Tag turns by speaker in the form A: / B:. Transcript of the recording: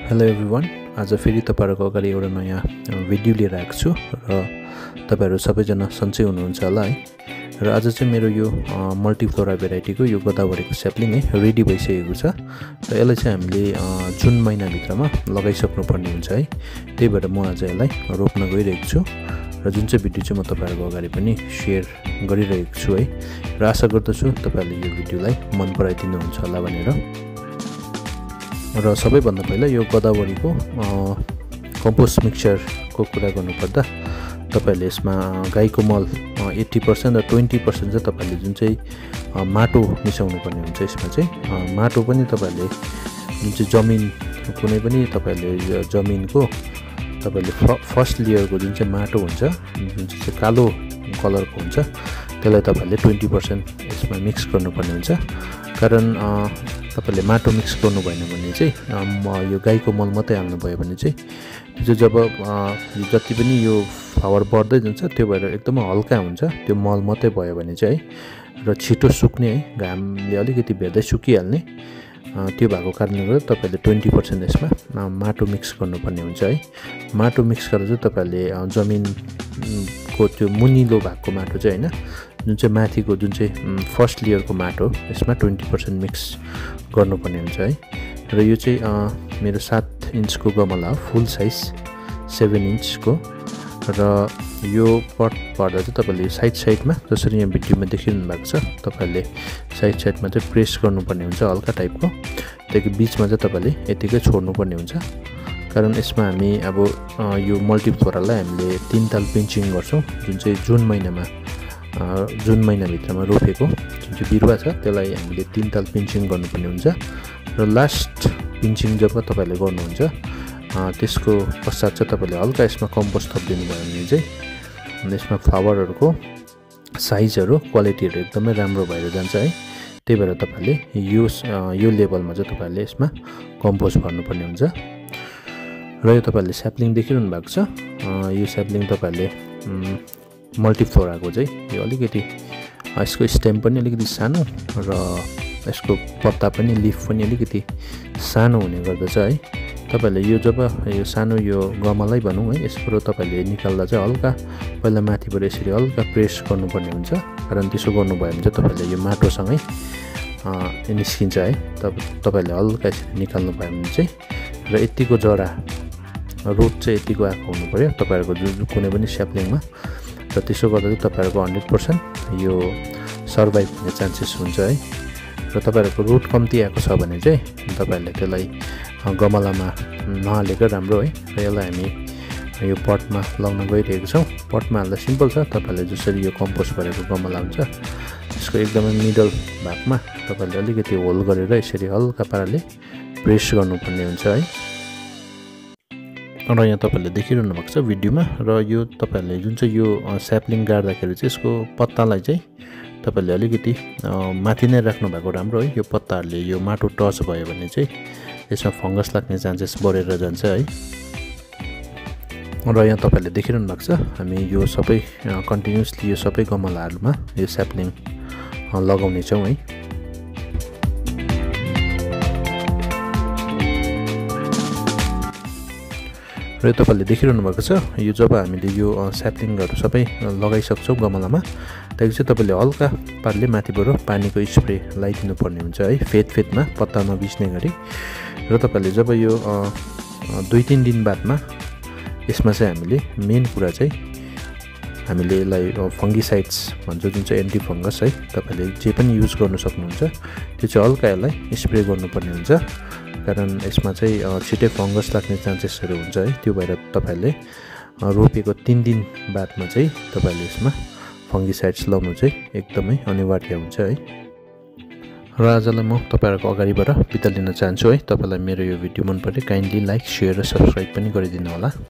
A: Hello everyone, आज फेरि तपाईहरुको अगाडि एउटा नयाँ भिडियो लिएर आएको छु र तपाईहरु सबैजना सन्चै हुनुहुन्छ होला है। र आज चाहिँ मेरो यो मल्टिफ्लोरा भेराइटीको यो गोदावरीको स्याप्लिङ है रेडी भइसकेको छ र यसलाई चाहिँ हामीले जुन महिना भित्रमा लगाइसक्नु पर्ने हुन्छ है। त्यही भएर म आज यसलाई रोप्न गइरहेको छु र जुन चाहिँ भिडियो चाहिँ म तपाईहरुको अगाडि पनि शेयर गरिरहेको छु है। र आशा गर्दछु तपाईहरुले यो भिडियोलाई मन पराइदिनुहुन्छ होला भनेर। र सबैभन्दा पहिला यो गोदावरीको कम्पोस्ट मिक्सचरको कुरा गर्नुपर्दा तपाईहरुले यसमा गाईको मल 80% र 20% चाहिँ तपाईहरुले जुन चाहिँ माटो मिसाउनु पर्ने हुन्छ। यसमा चाहिँ माटो पनि तपाईहरुले जुन चाहिँ जमिन कुनै पनि तपाईहरुले जमिनको तपाईहरुले फर्स्ट लेयरको जुन चाहिँ माटो हुन्छ, जुन चाहिँ कालो कलरको हुन्छ, त्यसलाई तपाईहरुले 20% यसमा मिक्स गर्नुपर्ने हुन्छ। कारण तपाईले माटो मिक्स गर्नु भएन भने चाहिँ यो गाईको मल मात्रै हाल्नु भयो भने चाहिँ त्यो जब जति पनि यो फ्लावर बढ्दै जान्छ त्यो भएर एकदमै हल्का हुन्छ, त्यो मल मात्रै भयो भने चाहिँ है। र छिटो सुक्ने है, घामले अलिकति भेट्दै सुकिहाल्ने, त्यो भएको कारणले गर्दा तपाईले 20% यसमा माटो मिक्स गर्नुपर्ने हुन्छ है। माटो मिक्स गरेर चाहिँ तपाईले जमिनको त्यो मुनिलो भागको माटो चाहिँ हैन, जुन चाहिँ माथिको जुन चाहिँ फर्स्ट लेयरको माटो यसमा 20% मिक्स गर्नुपर्ने हुन्छ है। र यो चाहिँ मेरो 7 इन्चको गमला हो, फुल साइज 7 इन्चको। र यो पट पर्दा चाहिँ तपाईले साइडमा जसरी यहाँ भिडियोमा देखिरहनु भएको छ, तपाईले साइडमा चाहिँ प्रेस गर्नुपर्ने हुन्छ हल्का टाइपको। त्यसको बीचमा चाहिँ तपाईले यतिकै छोड्नुपर्ने हुन्छ। कारण यसमा हामी अब यो मल्टिफ्लोरालाई हामीले 3 ताल पिन्चिङ गर्छौं, जुन चाहिँ जुन महिनाभित्रमा रोपेको जुन चाहिँ बिरुवा छ त्यसलाई हामीले 3 ताल पिन्चिङ गर्नुपर्ने हुन्छ। र लास्ट पिन्चिङ जब तपाईले गर्नुहुन्छ त्यसको पश्चात चाहिँ तपाईले हल्का यसमा कम्पोस्ट थपिदिनु भयो भने चाहिँ यसमा फ्लावरहरुको साइजहरु क्वालिटीहरु एकदमै राम्रो भएर जान्छ है। त्यही भएर तपाईले यो लेभलमा चाहिँ तपाईले यसमा कम्पोस्ट भर्नुपर्ने हुन्छ। र यो तपाईले स्याप्लिङ देखिरहनु भएको छ, यो स्याप्लिङ तपाईले मल्टिफ्लोराको चाहिँ यो अलिकति यसको स्टेम पनि अलिकति सानो र यसको पत्ता पनि लिफ पनि अलिकति सानो हुने गर्दछ है। तपाईले यो जब यो सानो यो गमलै भनौं है, यसबाट तपाईले निकाल्दा चाहिँ हल्का पहिला माथिबाट यसरी हल्का प्रेस गर्नुपर्ने हुन्छ। कारण त्यसो गर्नु भयो भने चाहिँ तपाईले यो माटोसँगै निस्किन्छ है। तपाईले हल्का यसरी निकाल्नु भयो भने चाहिँ र यतिको जरा रुट चाहिँ यतिको आएको हुनु पर्यो तपाईहरुको कुनै पनि स्याप्लिङमा। र त्यसो गर्दा चाहिँ तपाईहरुको 100% यो सर्भाइभ हुने चान्सेस हुन्छ है। र तपाईहरुको रुट कम्ती आएको छ भने चाहिँ तपाईहरुले त्यसलाई गमलामा नहालेको राम्रो है। र यसलाई हामी यो पटमा लाउन गइरहेको छौं। पटमा हाल्दा सिम्पल छ, तपाईहरुले जसरी यो कम्पोस्ट भरेको गमला हुन्छ त्यसको एकदमै मिडल भागमा तपाईहरुले अलिकति होल गरेर यसरी हल्का पाराले प्रेस गर्नुपर्ने हुन्छ है। र यहाँ तपाईहरुले देखिरहनु भएको छ भिडियोमा। र यो तपाईहरुले जुन चाहिँ यो स्याप्लिङ गाड्दाखेरि चाहिँ यसको पत्तालाई चाहिँ तपाईहरुले अलिकति माथि नै राख्नु भएको राम्रो है। यो पत्ताहरुले यो माटो टच भयो भने चाहिँ यसमा फंगस लाग्ने चान्सेस बढेर जान्छ है। र यहाँ तपाईहरुले देखिरहनु भएको छ हामी यो सबै कन्टिन्युअसली यो सबै गमलाहरुमा यो स्याप्लिङ लगाउने छौं है। र तपाईहरुले देखिरहनु भएको छ यो जब हामीले यो स्याप्लिङहरु सबै लगाइसक्छौं गमलामा, त्यसपछि चाहिँ तपाईले हल्का पारले माथिबाट पानीको स्प्रे लगाइदिनु पर्ने हुन्छ है, फेदमा पत्ता नभिज्ने गरी। र तपाईले जब यो 2-3 दिन बादमा यसमा चाहिँ हामीले मेन कुरा चाहिँ हामीले यसलाई फंगिसाइड्स भन्छ, जुन चाहिँ एन्टी फंगस है, तपाईले जे पनि युज गर्न सक्नुहुन्छ त्यो चाहिँ हल्का यसलाई स्प्रे गर्नुपर्ने हुन्छ। कारण यसमा चाहिँ छिटै फंगस लाग्ने चान्सेसहरु हुन्छ है। त्यो भएर तपाईले रोपेको 3 दिन बादमा चाहिँ तपाईले यसमा फंगिसाइड्स लाउनु चाहिँ एकदमै अनिवार्य हुन्छ है। र आजलाई म तपाईहरुको अगाडिबाट बिदा लिन चाहन्छु है। तपाईलाई मेरो यो भिडियो मन परे काइन्डली लाइक, शेयर र सब्स्क्राइब पनि गरिदिनु होला।